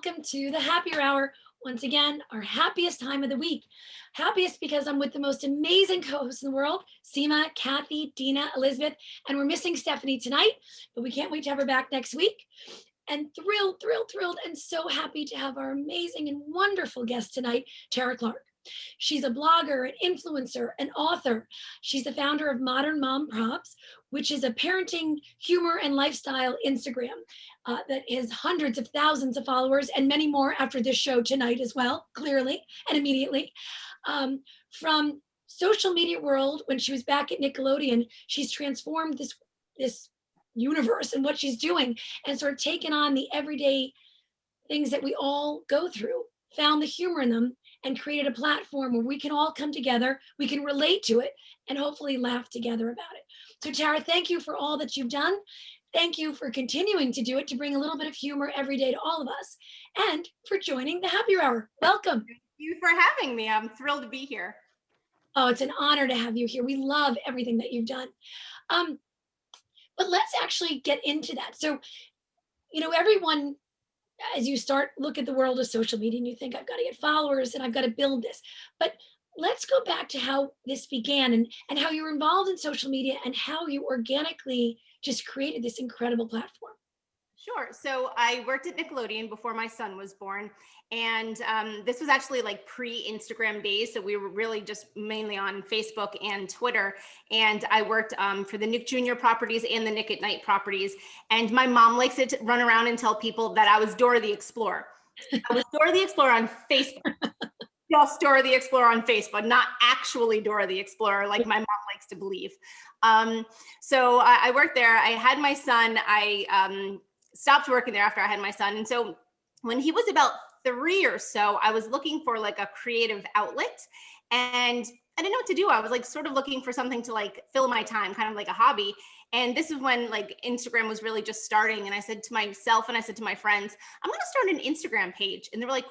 welcome to the Happier Hour. Once again, our happiest time of the week. Happiest because I'm with the most amazing co-hosts in the world, Seema, Kathy, Dina, Elizabeth, and we're missing Stephanie tonight, but we can't wait to have her back next week. And thrilled, and so happy to have our amazing and wonderful guest tonight, Tara Clark. She's a blogger, an influencer, an author. She's the founder of Modern Mom Props, which is a parenting, humor, and lifestyle Instagram that has hundreds of thousands of followers and many more after this show tonight as well, clearly and immediately. From social media world, when she was back at Nickelodeon, she's transformed this universe and what she's doing and sort of taken on the everyday things that we all go through, found the humor in them, and created a platform where we can all come together, we can relate to it, and hopefully laugh together about it. So Tara, thank you for all that you've done. Thank you for continuing to do it, to bring a little bit of humor every day to all of us, and for joining the Happier Hour. Welcome. Thank you for having me. I'm thrilled to be here. Oh, it's an honor to have you here. We love everything that you've done. But let's actually get into that. So, everyone, as you look at the world of social media and you think, I've got to get followers and I've got to build this. But let's go back to how this began and how you were involved in social media and how you organically just created this incredible platform. Sure. So I worked at Nickelodeon before my son was born. And this was actually like pre-Instagram days. So we were really just mainly on Facebook and Twitter. And I worked for the Nick Jr. properties and the Nick at Night properties. And my mom likes to run around and tell people that I was Dora the Explorer. I was Dora the Explorer on Facebook. Just Dora the Explorer on Facebook, not actually Dora the Explorer, like my mom likes to believe. So I worked there. I had my son. I stopped working there after I had my son. And so when he was about 3 or so, I was looking for like a creative outlet and I didn't know what to do. I was like sort of looking for something to like fill my time, kind of like a hobby. And this is when like Instagram was really just starting. And I said to myself and I said to my friends, I'm going to start an Instagram page. And they were like,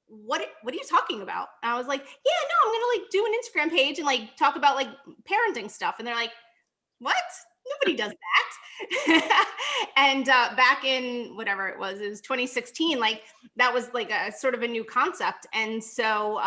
what are you talking about? And I was like, yeah, no, I'm going to like do an Instagram page and like talk about like parenting stuff. And they're like, what? Nobody does that. And back in whatever it was 2016, like that was like a sort of a new concept. And so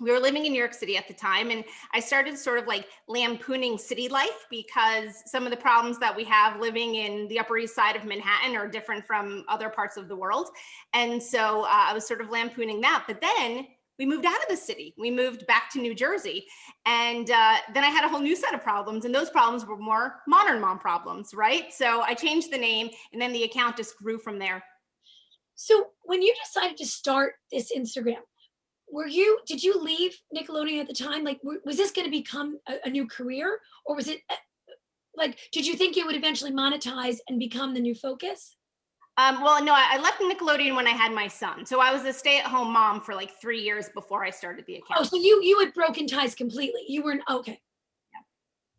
we were living in New York City at the time. And I started sort of like lampooning city life because some of the problems that we have living in the Upper East Side of Manhattan are different from other parts of the world. And so I was sort of lampooning that. But then we moved out of the city. We moved back to New Jersey. And then I had a whole new set of problems. And those problems were more modern mom problems, right? So I changed the name and then the account just grew from there. So when you decided to start this Instagram, did you leave Nickelodeon at the time? Like, was this going to become a new career, or was it like, did you think you would eventually monetize and become the new focus? Well, no, I left Nickelodeon when I had my son. So I was a stay-at-home mom for like 3 years before I started the account. Oh, so you had broken ties completely. You weren't okay.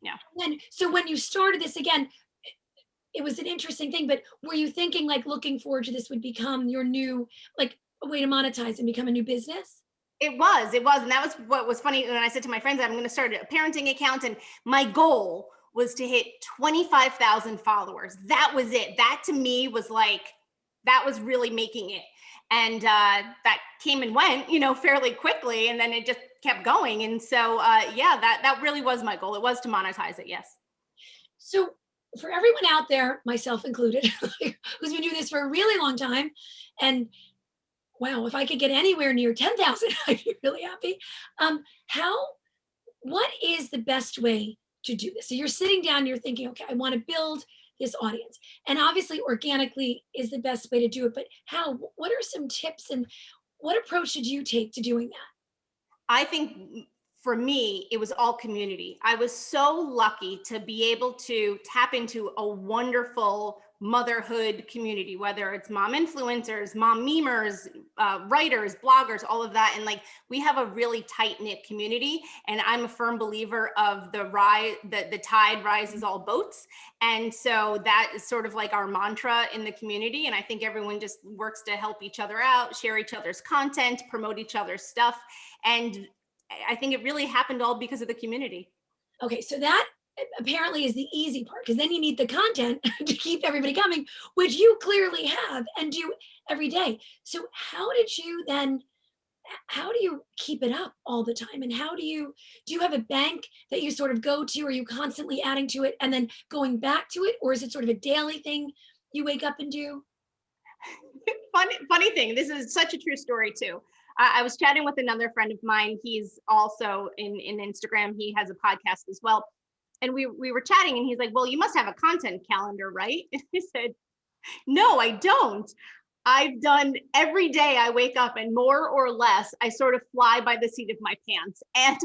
Yeah. And so when you started this again, it was an interesting thing, but were you thinking like looking forward to this would become your new, like a way to monetize and become a new business? It was. And that was what was funny when I said to my friends, I'm going to start a parenting account. And my goal was to hit 25,000 followers. That was it. That to me was like, that was really making it. And that came and went, fairly quickly. And then it just kept going. And so, yeah, that really was my goal. It was to monetize it. Yes. So for everyone out there, myself included, who's been doing this for a really long time, and wow, if I could get anywhere near 10,000, I'd be really happy. What is the best way to do this? So you're sitting down, you're thinking, okay, I want to build this audience. And obviously organically is the best way to do it, but what are some tips and what approach did you take to doing that? I think for me, it was all community. I was so lucky to be able to tap into a wonderful motherhood community, whether it's mom influencers, mom memers, writers, bloggers, all of that. And like, we have a really tight knit community. And I'm a firm believer of the tide rises all boats. And so that is sort of like our mantra in the community. And I think everyone just works to help each other out, share each other's content, promote each other's stuff. And I think it really happened all because of the community. Okay, so that apparently is the easy part, because then you need the content to keep everybody coming, which you clearly have and do every day. So how do you keep it up all the time? And do you have a bank that you sort of go to? Are you constantly adding to it and then going back to it? Or is it sort of a daily thing you wake up and do? Funny thing. This is such a true story too. I was chatting with another friend of mine. He's also in Instagram. He has a podcast as well. And we were chatting and he's like, well, you must have a content calendar, right? And I said, no, I don't. I've done every day I wake up and more or less, I sort of fly by the seat of my pants. And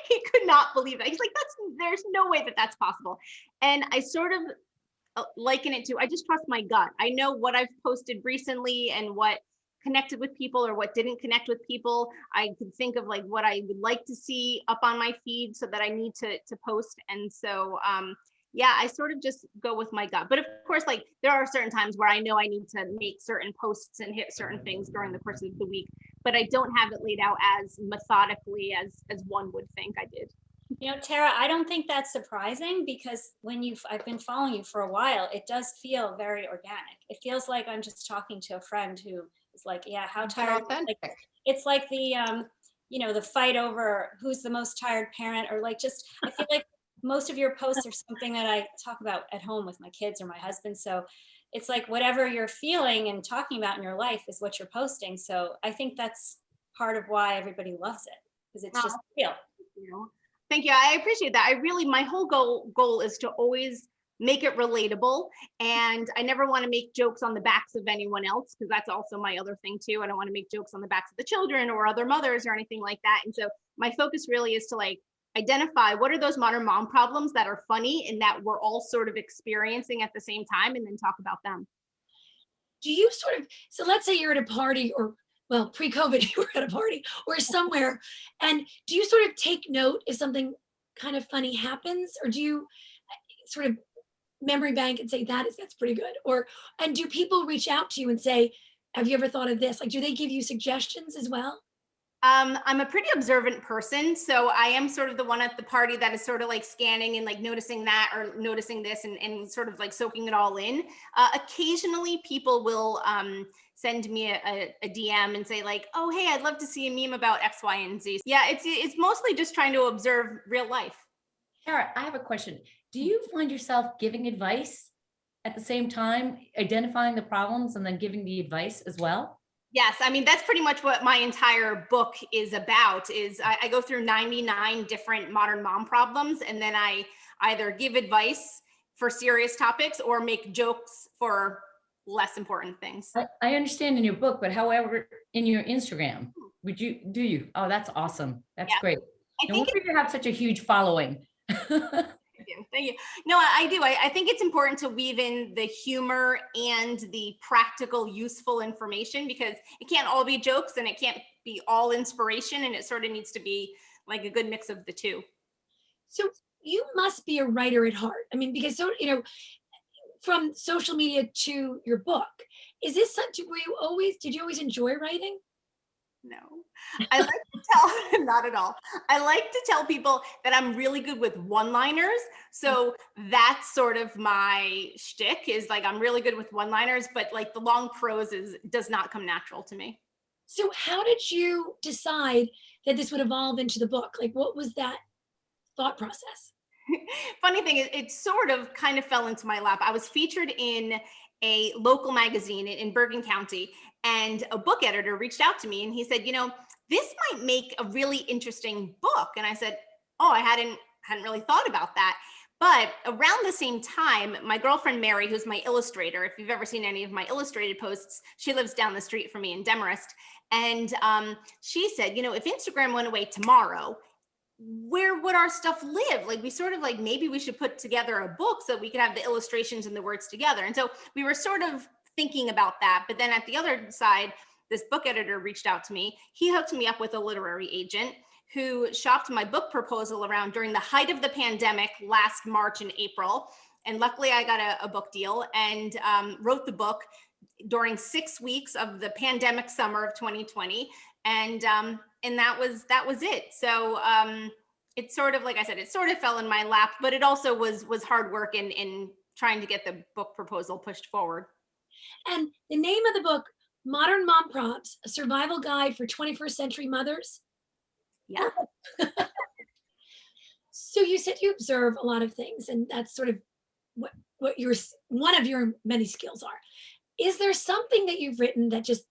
he could not believe that. He's like, there's no way that that's possible. And I sort of liken it to, I just trust my gut. I know what I've posted recently and what connected with people or what didn't connect with people. I could think of like what I would like to see up on my feed so that I need to post. And so, yeah, I sort of just go with my gut. But of course, like there are certain times where I know I need to make certain posts and hit certain things during the course of the week, but I don't have it laid out as methodically as one would think I did. You know, Tara, I don't think that's surprising because I've been following you for a while, it does feel very organic. It feels like I'm just talking to a friend who is like, yeah, how tired? Like, it's like the, the fight over who's the most tired parent, or like, just, I feel like most of your posts are something that I talk about at home with my kids or my husband. So it's like whatever you're feeling and talking about in your life is what you're posting. So I think that's part of why everybody loves it, because it's just real. Thank you. I appreciate that. My whole goal is to always make it relatable. And I never want to make jokes on the backs of anyone else, because that's also my other thing too. I don't want to make jokes on the backs of the children or other mothers or anything like that. And so my focus really is to like identify what are those modern mom problems that are funny and that we're all sort of experiencing at the same time, and then talk about them. Do you so let's say you're at a party, or well, pre-COVID, you were at a party or somewhere, and do you sort of take note if something kind of funny happens, or do you sort of memory bank and say that's pretty good? And do people reach out to you and say, have you ever thought of this? Like, do they give you suggestions as well? I'm a pretty observant person, so I am sort of the one at the party that is sort of like scanning and like noticing that or noticing this and sort of like soaking it all in. Occasionally people will send me a DM and say like, oh, hey, I'd love to see a meme about X, Y, and Z. Yeah, it's mostly just trying to observe real life. Tara, I have a question. Do you find yourself giving advice at the same time, identifying the problems and then giving the advice as well? Yes, I mean, that's pretty much what my entire book is about, is I go through 99 different modern mom problems, and then I either give advice for serious topics or make jokes for less important things. I understand in your book, but however, in your Instagram, do you? Oh, that's awesome. That's great. No wonder you have such a huge following. Thank you. No, I do. I think it's important to weave in the humor and the practical, useful information, because it can't all be jokes and it can't be all inspiration, and it sort of needs to be like a good mix of the two. So you must be a writer at heart. I mean, because from social media to your book, is this something did you always enjoy writing? No, I like to tell, not at all. I like to tell people that I'm really good with one-liners. So that's sort of my shtick, is like, I'm really good with one-liners, but like the long prose does not come natural to me. So how did you decide that this would evolve into the book? Like, what was that thought process? Funny thing is, it sort of kind of fell into my lap. I was featured in a local magazine in Bergen County, and a book editor reached out to me and he said, this might make a really interesting book. And I said, oh, I hadn't really thought about that. But around the same time, my girlfriend Mary, who's my illustrator, if you've ever seen any of my illustrated posts, she lives down the street from me in Demarest. And she said, if Instagram went away tomorrow, where would our stuff live? Like, we sort of like, maybe we should put together a book so we could have the illustrations and the words together. And so we were sort of thinking about that. But then at the other side, this book editor reached out to me. He hooked me up with a literary agent who shopped my book proposal around during the height of the pandemic last March and April. And luckily I got a book deal and wrote the book during 6 weeks of the pandemic summer of 2020. And that was it. So it sort of, like I said, it sort of fell in my lap, but it also was hard work in trying to get the book proposal pushed forward. And the name of the book, Modern Mom Prompts, A Survival Guide for 21st Century Mothers. Yeah. So you said you observe a lot of things, and that's sort of what your one of your many skills are. Is there something that you've written that just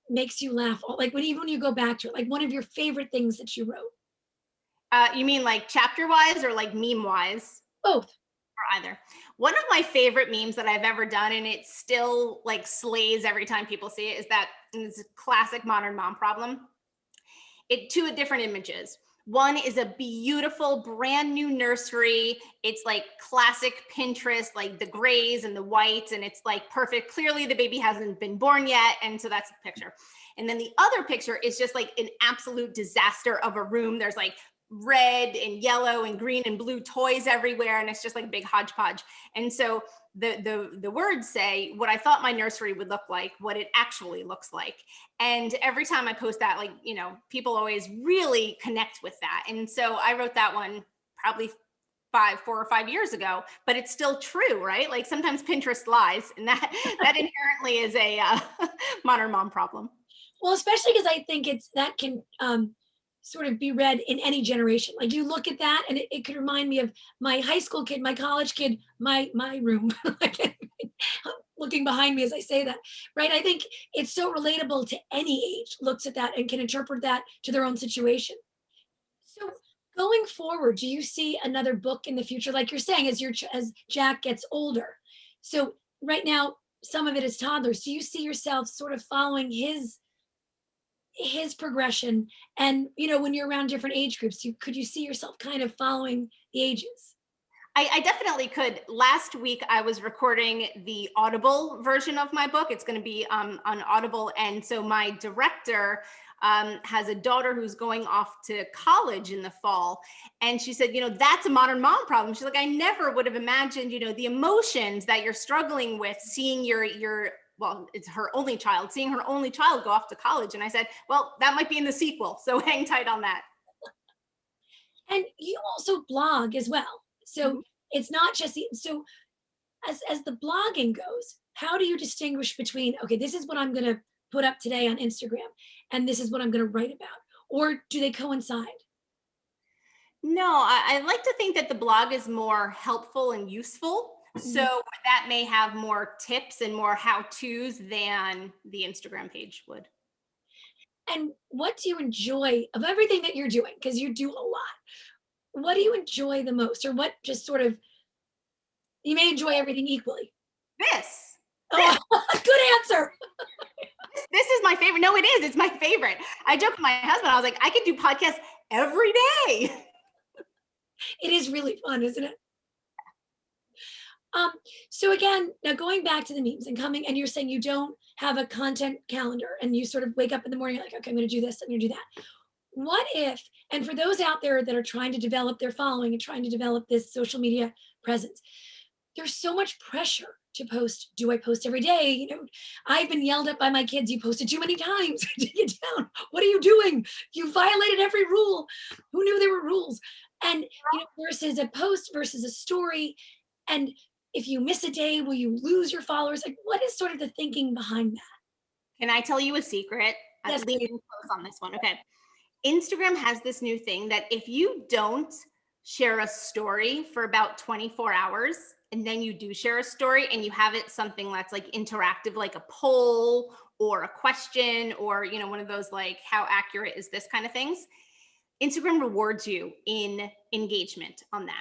makes you laugh? Like even when you go back to it, like one of your favorite things that you wrote? You mean like chapter wise or like meme wise? Both. Or either. One of my favorite memes that I've ever done, and it still like slays every time people see it, is that it's a classic modern mom problem. Two different images. One is a beautiful brand new nursery. It's like classic Pinterest, like the grays and the whites, and it's like perfect. Clearly the baby hasn't been born yet. And so that's the picture. And then the other picture is just like an absolute disaster of a room. There's like red and yellow and green and blue toys everywhere. And it's just like a big hodgepodge. And so the words say what I thought my nursery would look like, what it actually looks like. And every time I post that, like, you know, people always really connect with that. And so I wrote that one probably 4 or 5 years ago, but it's still true, right? Like sometimes Pinterest lies, and that inherently is a modern mom problem. Well, especially because I think that can sort of be read in any generation. Like you look at that and it could remind me of my high school kid, my college kid, my room. Looking behind me as I say that, right? I think it's so relatable to any age, looks at that and can interpret that to their own situation. So going forward, do you see another book in the future? Like you're saying, as Jack gets older. So right now, some of it is toddlers. Do you see yourself sort of following his progression? And you know, when you're around different age groups, could you see yourself kind of following the ages? I definitely could. Last week, I was recording the Audible version of my book. It's going to be on Audible. And so my director has a daughter who's going off to college in the fall. And she said, you know, that's a modern mom problem. She's like, I never would have imagined, you know, the emotions that you're struggling with seeing well, it's her only child, seeing her only child go off to college. And I said, well, that might be in the sequel. So hang tight on that. And you also blog as well. So it's not just so as the blogging goes, how do you distinguish between, okay, this is what I'm going to put up today on Instagram and this is what I'm going to write about? Or do they coincide? No, I like to think that the blog is more helpful and useful. So that may have more tips and more how-tos than the Instagram page would. And what do you enjoy of everything that you're doing? Because you do a lot. What do you enjoy the most? Or what just sort of, you may enjoy everything equally. This. Oh, good answer. This is my favorite. No, it is. It's my favorite. I joke with my husband. I was like, I could do podcasts every day. It is really fun, isn't it? So again, now going back to the memes and you're saying you don't have a content calendar and you sort of wake up in the morning, like, okay, I'm going to do this, I'm going to do that. What if, and for those out there that are trying to develop their following and trying to develop this social media presence, there's so much pressure to post. Do I post every day? You know, I've been yelled at by my kids. You posted too many times. Take it down. What are you doing? You violated every rule. Who knew there were rules? And you know, versus a post versus a story. And if you miss a day, will you lose your followers? Like, what is sort of the thinking behind that? Can I tell you a secret? Yes, I'm leaning close on this one. Okay. Instagram has this new thing that if you don't share a story for about 24 hours, and then you do share a story and you have it something that's like interactive, like a poll or a question, or, you know, one of those, like, how accurate is this kind of things, Instagram rewards you in engagement on that.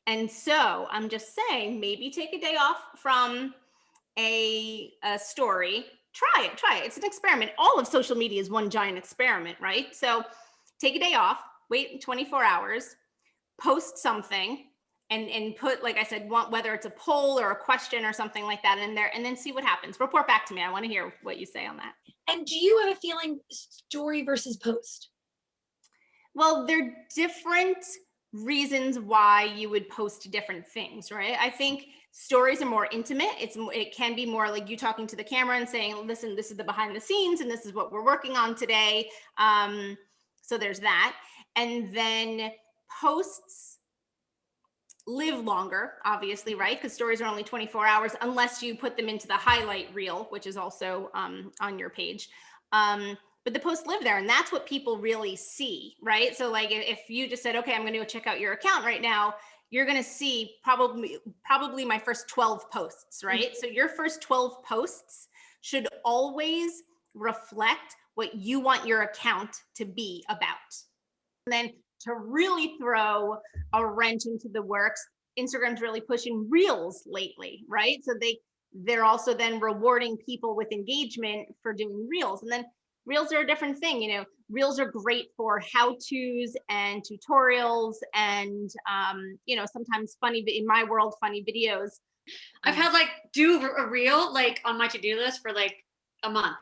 And so I'm just saying, maybe take a day off from a story. Try it. It's an experiment. All of social media is one giant experiment, right? So take a day off, wait 24 hours, post something, and put, like I said, whether it's a poll or a question or something like that in there, and then see what happens. Report back to me. I want to hear what you say on that. And do you have a feeling story versus post? Well, they're different reasons why you would post different things, right? I think stories are more intimate. It can be more like you talking to the camera and saying, listen, this is the behind the scenes and this is what we're working on today. So there's that. And then posts live longer, obviously, right? Because stories are only 24 hours unless you put them into the highlight reel, which is also on your page. But the posts live there, and that's what people really see, right? So like if you just said, okay, I'm going to go check out your account right now, you're going to see probably my first 12 posts, right? Mm-hmm. So your first 12 posts should always reflect what you want your account to be about. And then to really throw a wrench into the works, Instagram's really pushing Reels lately, right? So they're also then rewarding people with engagement for doing Reels. And then Reels are a different thing, you know. Reels are great for how-tos and tutorials and, you know, sometimes in my world, funny videos. I've had like do a reel like on my to-do list for like a month.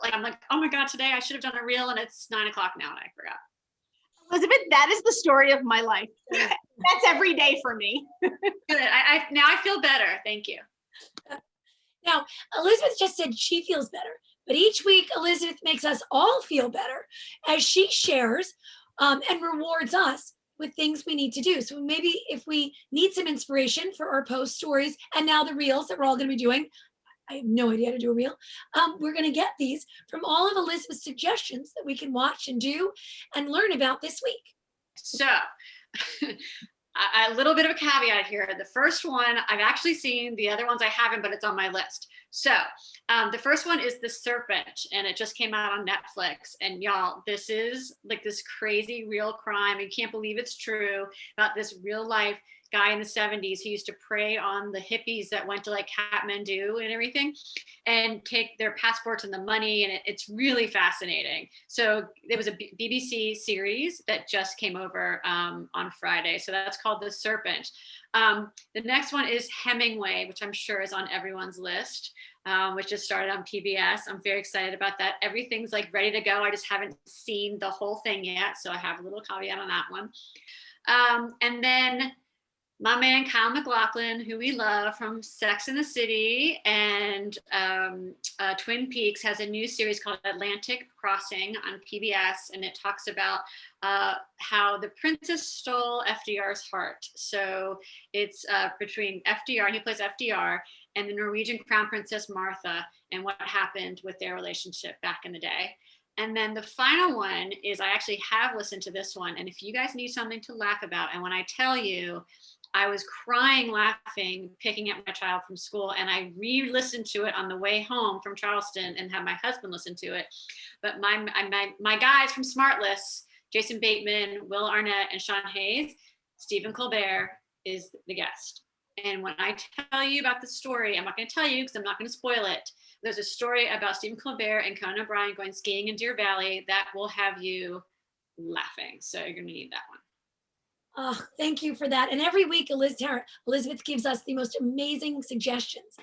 Like I'm like, oh my God, today I should have done a reel and it's 9 o'clock now and I forgot. Elizabeth, that is the story of my life. That's every day for me. Good. Now I feel better. Thank you. Now, Elizabeth just said she feels better, but each week Elizabeth makes us all feel better as she shares and rewards us with things we need to do. So maybe if we need some inspiration for our post stories and now the reels that we're all going to be doing, I have no idea how to do a reel. We're going to get these from all of Elizabeth's suggestions that we can watch and do and learn about this week. So a little bit of a caveat here. The first one I've actually seen, the other ones I haven't, but it's on my list. So the first one is The Serpent, and it just came out on Netflix. And y'all, this is like this crazy real crime. You can't believe it's true, about this real life guy in the 70s who used to prey on the hippies that went to like Kathmandu and everything and take their passports and the money. And it's really fascinating. So there was a BBC series that just came over on Friday. So that's called The Serpent. The next one is Hemingway, which I'm sure is on everyone's list, which just started on PBS. I'm very excited about that. Everything's like ready to go. I just haven't seen the whole thing yet. So I have a little caveat on that one. And then my man, Kyle MacLachlan, who we love from Sex and the City and Twin Peaks, has a new series called Atlantic Crossing on PBS. And it talks about how the princess stole FDR's heart. So it's between FDR, he plays FDR, and the Norwegian crown princess Martha, and what happened with their relationship back in the day. And then the final one is, I actually have listened to this one. And if you guys need something to laugh about, and when I tell you, I was crying, laughing, picking up my child from school, and I re-listened to it on the way home from Charleston and had my husband listen to it. But my guys from SmartLess, Jason Bateman, Will Arnett, and Sean Hayes, Stephen Colbert is the guest. And when I tell you about the story, I'm not going to tell you because I'm not going to spoil it. There's a story about Stephen Colbert and Conan O'Brien going skiing in Deer Valley that will have you laughing. So you're going to need that one. Oh, thank you for that. And every week, Elizabeth gives us the most amazing suggestions.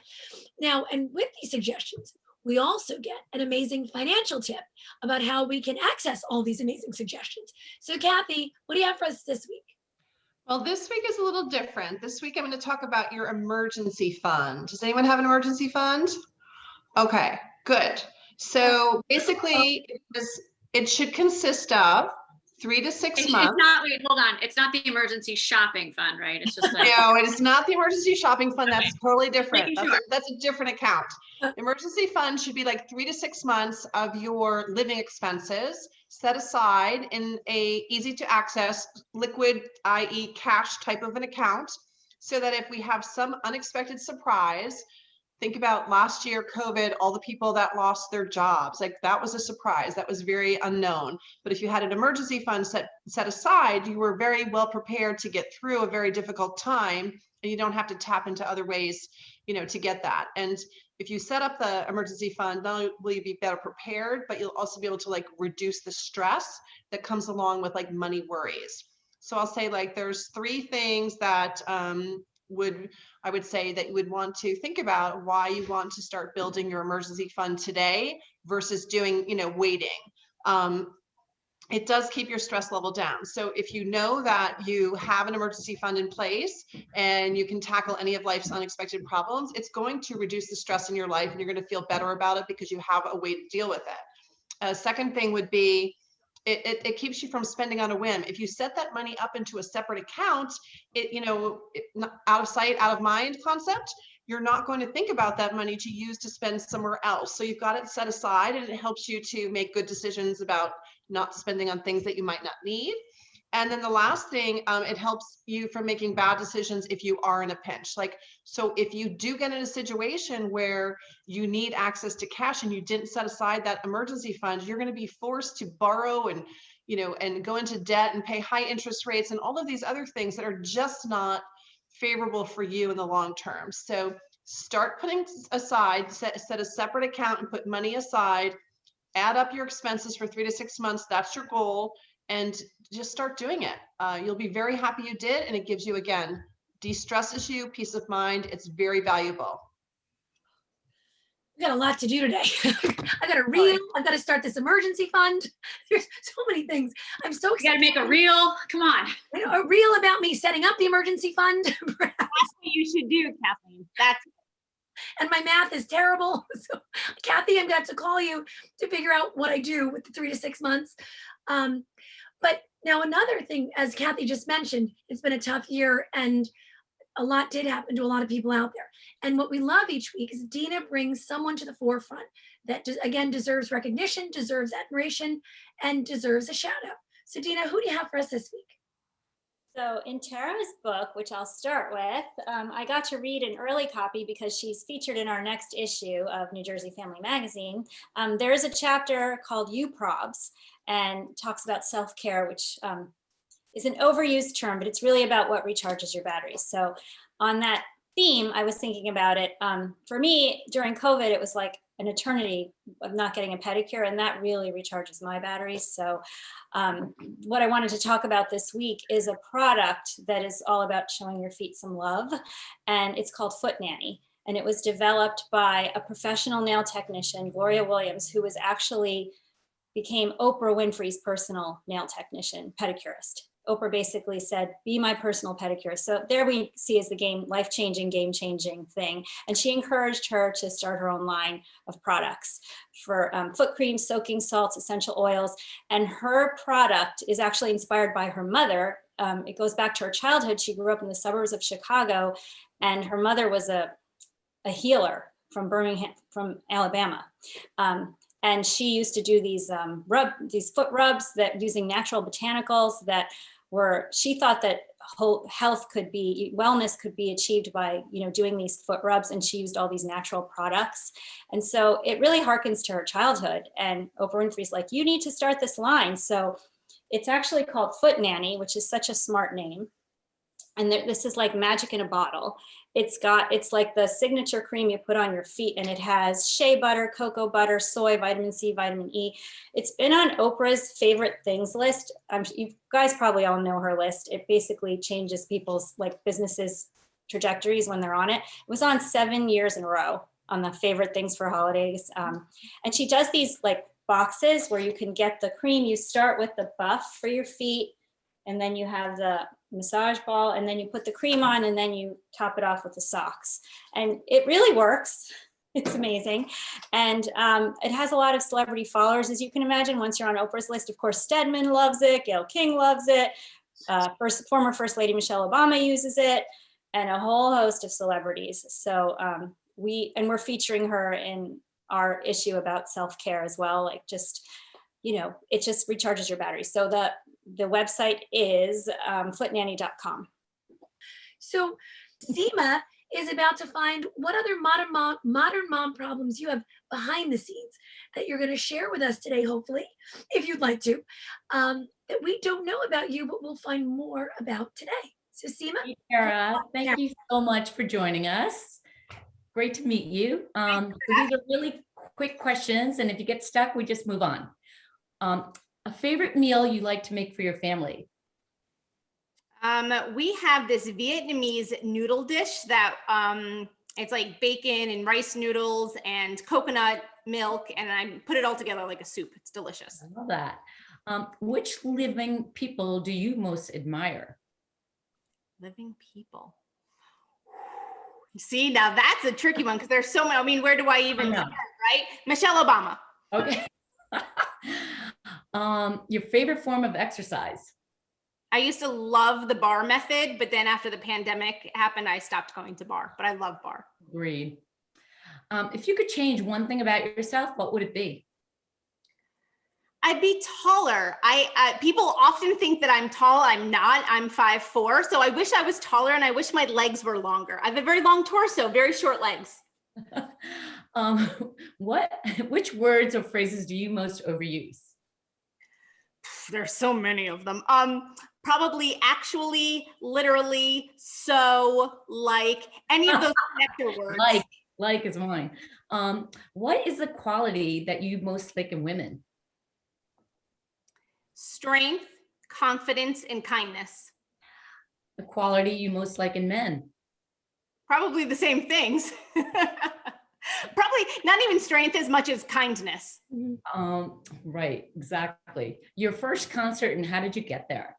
Now, and with these suggestions, we also get an amazing financial tip about how we can access all these amazing suggestions. So Kathy, what do you have for us this week? Well, this week is a little different. This week, I'm going to talk about your emergency fund. Does anyone have an emergency fund? Okay, good. So basically, it should consist of 3 to 6 months. It's not, wait, hold on. It's not the emergency shopping fund, right? It's just like. No, it is not the emergency shopping fund. That's totally different. Sure. That's a different account. Emergency fund should be like 3 to 6 months of your living expenses set aside in a easy to access liquid, i.e. cash type of an account, so that if we have some unexpected surprise, think about last year, COVID, all the people that lost their jobs, like that was a surprise. That was very unknown. But if you had an emergency fund set aside, you were very well prepared to get through a very difficult time, and you don't have to tap into other ways, you know, to get that. And if you set up the emergency fund, not only will you be better prepared, but you'll also be able to like reduce the stress that comes along with like money worries. So I'll say like there's 3 things that I would say that you would want to think about why you want to start building your emergency fund today versus doing, you know, waiting. It does keep your stress level down. So if you know that you have an emergency fund in place and you can tackle any of life's unexpected problems, it's going to reduce the stress in your life and you're going to feel better about it because you have a way to deal with it. A second thing would be it keeps you from spending on a whim. If you set that money up into a separate account, out of sight, out of mind concept, you're not going to think about that money to use to spend somewhere else. So you've got it set aside, and it helps you to make good decisions about not spending on things that you might not need. And then the last thing, it helps you from making bad decisions if you are in a pinch. Like, so if you do get in a situation where you need access to cash and you didn't set aside that emergency fund, you're going to be forced to borrow and, and go into debt and pay high interest rates and all of these other things that are just not favorable for you in the long term. So start putting aside, set a separate account and put money aside, add up your expenses for 3 to 6 months. That's your goal. And just start doing it. You'll be very happy you did. And it gives you, again, de-stresses you, peace of mind. It's very valuable. We got a lot to do today. I got a reel. I've got to start this emergency fund. There's so many things. I'm so You excited. got to make a reel. Come on. A reel about me setting up the emergency fund. That's what you should do, Kathleen. And my math is terrible. So Kathy, I'm going to have to call you to figure out what I do with the 3 to 6 months. But now another thing, as Kathy just mentioned, it's been a tough year and a lot did happen to a lot of people out there. And what we love each week is Dina brings someone to the forefront that, again, deserves recognition, deserves admiration, and deserves a shout out. So Dina, who do you have for us this week? So in Tara's book, which I'll start with, I got to read an early copy because she's featured in our next issue of New Jersey Family Magazine. There is a chapter called UProbs and talks about self-care, which is an overused term, but it's really about what recharges your batteries. So on that theme, I was thinking about it. For me, during COVID, it was like an eternity of not getting a pedicure, and that really recharges my batteries. So what I wanted to talk about this week is a product that is all about showing your feet some love, and it's called Foot Nanny. And it was developed by a professional nail technician, Gloria Williams, who was actually became Oprah Winfrey's personal nail technician, pedicurist. Oprah basically said, be my personal pedicurist. So there we see as the life-changing, game-changing thing. And she encouraged her to start her own line of products for foot creams, soaking salts, essential oils. And her product is actually inspired by her mother. It goes back to her childhood. She grew up in the suburbs of Chicago, and her mother was a healer from Birmingham, from Alabama. And she used to do these foot rubs that using natural botanicals that she thought that whole wellness could be achieved by, doing these foot rubs. And she used all these natural products. And so it really harkens to her childhood. And Oprah Winfrey's like, you need to start this line. So it's actually called Foot Nanny, which is such a smart name. And this is like magic in a bottle. It's like the signature cream you put on your feet, and it has shea butter, cocoa butter, soy, vitamin C, vitamin E. It's been on Oprah's favorite things list. You guys probably all know her list. It basically changes people's businesses trajectories when they're on it. It was on 7 years in a row on the favorite things for holidays. And she does these boxes where you can get the cream. You start with the buff for your feet, and then you have the massage ball, and then you put the cream on, and then you top it off with the socks. And it really works. It's amazing. And it has a lot of celebrity followers, as you can imagine. Once you're on Oprah's list, of course, Stedman loves it. Gayle King loves it. Former First Lady Michelle Obama uses it, and a whole host of celebrities. So we're featuring her in our issue about self-care as well. It just recharges your battery. So the website is footnanny.com. So Seema is about to find what other modern mom problems you have behind the scenes that you're going to share with us today, hopefully, if you'd like to, that we don't know about you, but we'll find more about today. So Seema. Hey, Tara, thank you so much for joining us. Great to meet you. So these are really quick questions, and if you get stuck, we just move on. A favorite meal you like to make for your family? We have this Vietnamese noodle dish that it's like bacon and rice noodles and coconut milk, and I put it all together like a soup. It's delicious. I love that. Which living people do you most admire? Living people. See, now that's a tricky one because there's so many. I mean, where do I even start, right? Michelle Obama. Okay. Your favorite form of exercise? I used to love the bar method, but then after the pandemic happened, I stopped going to bar, but I love bar. Agreed. If you could change one thing about yourself, what would it be? I'd be taller. People often think that I'm tall. I'm not. I'm 5'4". So I wish I was taller, and I wish my legs were longer. I have a very long torso, very short legs. Which words or phrases do you most overuse? There's so many of them. Probably, actually, literally, so, like, any of those connector words. Like is mine. What is the quality that you most like in women? Strength, confidence, and kindness. The quality you most like in men? Probably the same things. Probably not even strength as much as kindness. Right, exactly. Your first concert, and how did you get there?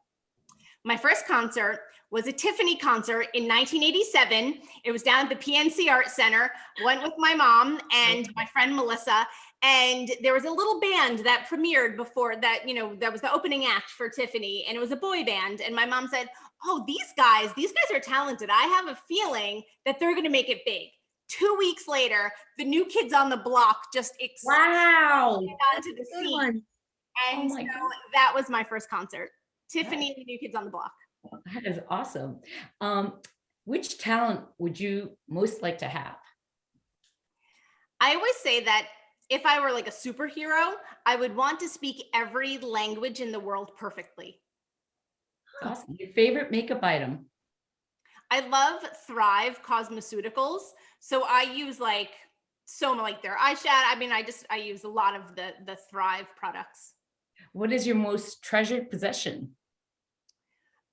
My first concert was a Tiffany concert in 1987. It was down at the PNC Art Center. Went with my mom and my friend Melissa. And there was a little band that premiered before that, that was the opening act for Tiffany, and it was a boy band. And my mom said, oh, these guys are talented. I have a feeling that they're going to make it big. 2 weeks later, the New Kids on the Block just Wow. onto the scene. And so that was my first concert. Tiffany and the New Kids on the Block. That is awesome. Which talent would you most like to have? I always say that if I were like a superhero, I would want to speak every language in the world perfectly. Awesome. Your favorite makeup item? I love Thrive Cosmeceuticals. So I use like their eyeshadow. I mean, I use a lot of the Thrive products. What is your most treasured possession?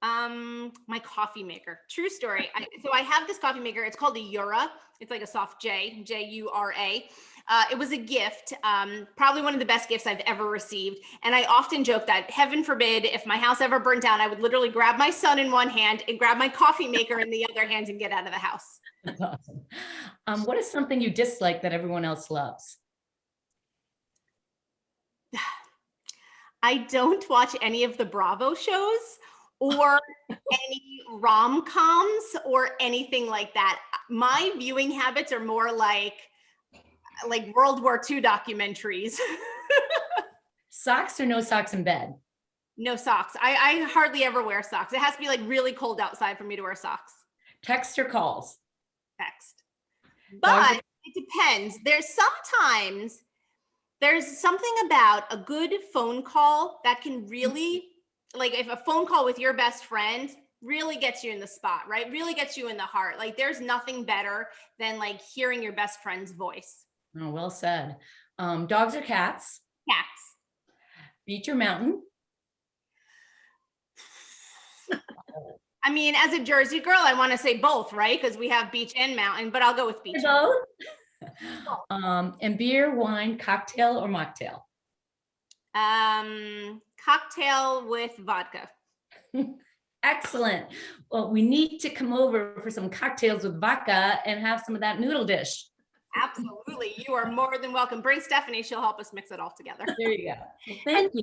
My coffee maker. True story. So I have this coffee maker. It's called a Jura. It's like a soft Jura. It was a gift, probably one of the best gifts I've ever received. And I often joke that heaven forbid, if my house ever burned down, I would literally grab my son in one hand and grab my coffee maker in the other hand and get out of the house. That's awesome. What is something you dislike that everyone else loves? I don't watch any of the Bravo shows or any rom-coms or anything like that. My viewing habits are more like World War II documentaries. Socks or no socks in bed? No socks. I hardly ever wear socks. It has to be like really cold outside for me to wear socks. Text or calls? Text. But it depends. There's something about a good phone call that can really, like if a phone call with your best friend really gets you in the spot, right? Really gets you in the heart. Like there's nothing better than like hearing your best friend's voice. Oh, well said. Dogs or cats? Cats. Beach or mountain? I mean, as a Jersey girl, I want to say both, right? Because we have beach and mountain, but I'll go with beach. Both. And beer, wine, cocktail or mocktail? Cocktail with vodka. Excellent. Well, we need to come over for some cocktails with vodka and have some of that noodle dish. Absolutely. You are more than welcome. Bring Stephanie. She'll help us mix it all together. There you go. Well, thank you.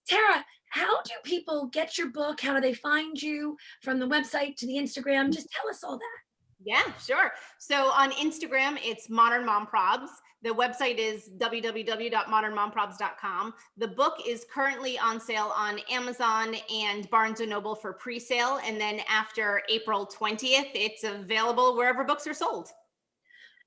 Tara, how do people get your book? How do they find you, from the website to the Instagram? Just tell us all that. Yeah, sure. So on Instagram, it's Modern Mom Probs. The website is www.modernmomprobs.com. The book is currently on sale on Amazon and Barnes & Noble for pre-sale. And then after April 20th, it's available wherever books are sold.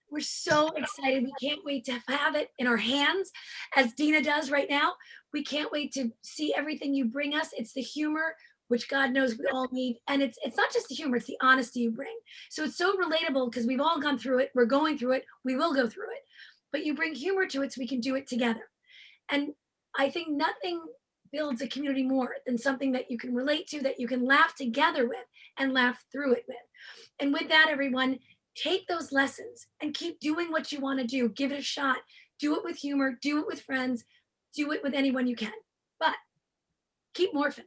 We're so excited. We can't wait to have it in our hands as Dina does right now. We can't wait to see everything you bring us. It's the humor, which God knows we all need. And it's not just the humor, it's the honesty you bring. So it's so relatable because we've all gone through it. We're going through it. We will go through it. But you bring humor to it so we can do it together. And I think nothing builds a community more than something that you can relate to, that you can laugh together with and laugh through it with. And with that, everyone, take those lessons and keep doing what you want to do. Give it a shot. Do it with humor. Do it with friends. Do it with anyone you can. But keep morphing.